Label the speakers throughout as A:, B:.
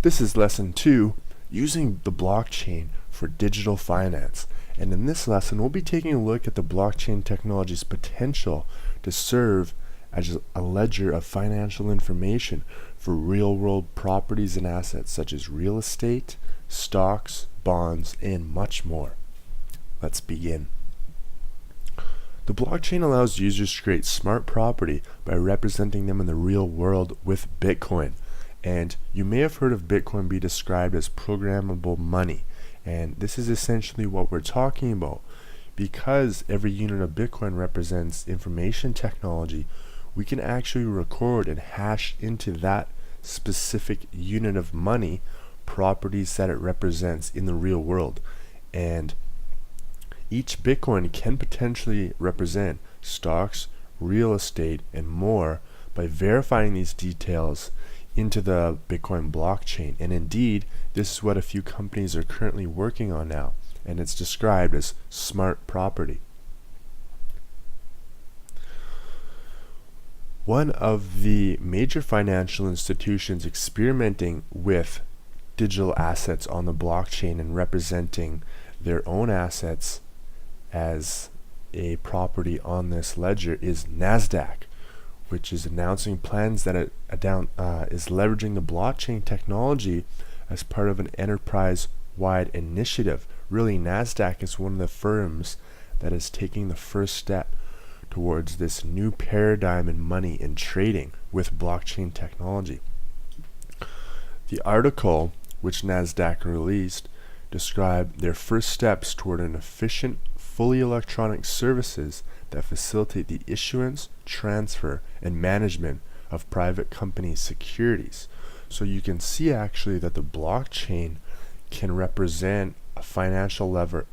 A: This is lesson 2, using the blockchain for digital finance. And in this lesson, we'll be taking a look at the blockchain technology's potential to serve as a ledger of financial information for real-world properties and assets such as real estate, stocks, bonds, and much more. Let's begin. The blockchain allows users to create smart property by representing them in the real world with Bitcoin. And you may have heard of Bitcoin be described as programmable money. And this is essentially what we're talking about. Because every unit of Bitcoin represents information technology, we can actually record and hash into that specific unit of money properties that it represents in the real world. And each Bitcoin can potentially represent stocks, real estate, and more by verifying these details into the Bitcoin blockchain. And indeed, this is what a few companies are currently working on now, and it's described as smart property. One of the major financial institutions experimenting with digital assets on the blockchain and representing their own assets as a property on this ledger is NASDAQ, which is announcing plans that it is leveraging the blockchain technology as part of an enterprise-wide initiative. Really, NASDAQ is one of the firms that is taking the first step towards this new paradigm in money and trading with blockchain technology. The article which NASDAQ released described their first steps toward an efficient, fully electronic services that facilitate the issuance, transfer, and management of private company securities. So you can see actually that the blockchain can represent a financial ledger,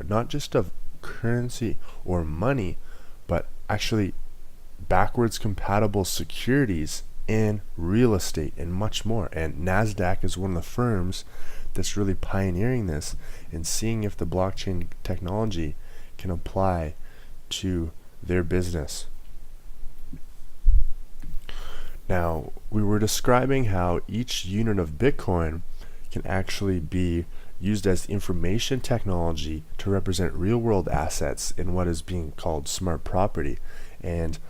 A: not just of currency or money, but actually backwards compatible securities and real estate and much more. And NASDAQ is one of the firms that's really pioneering this and seeing if the blockchain technology can apply to their business. Now, we were describing how each unit of Bitcoin can actually be used as information technology to represent real-world assets in what is being called smart property. And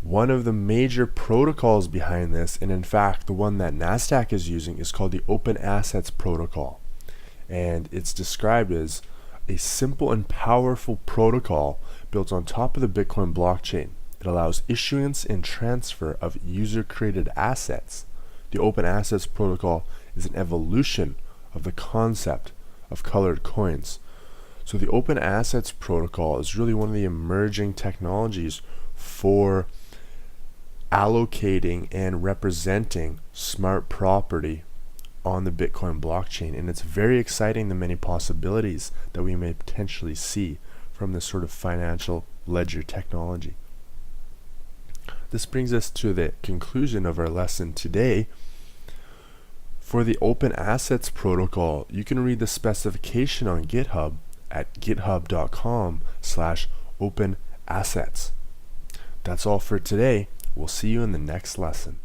A: one of the major protocols behind this, and in fact the one that NASDAQ is using, is called the Open Assets Protocol. And it's described as a simple and powerful protocol built on top of the Bitcoin blockchain. It allows issuance and transfer of user-created assets. The Open Assets Protocol is an evolution of the concept of colored coins. So the Open Assets Protocol is really one of the emerging technologies for allocating and representing smart property on the Bitcoin blockchain. And it's very exciting, the many possibilities that we may potentially see from this sort of financial ledger technology. This brings us to the conclusion of our lesson today. For the Open Assets Protocol, you can read the specification on GitHub at github.com/openassets. That's all for today. We'll see you in the next lesson.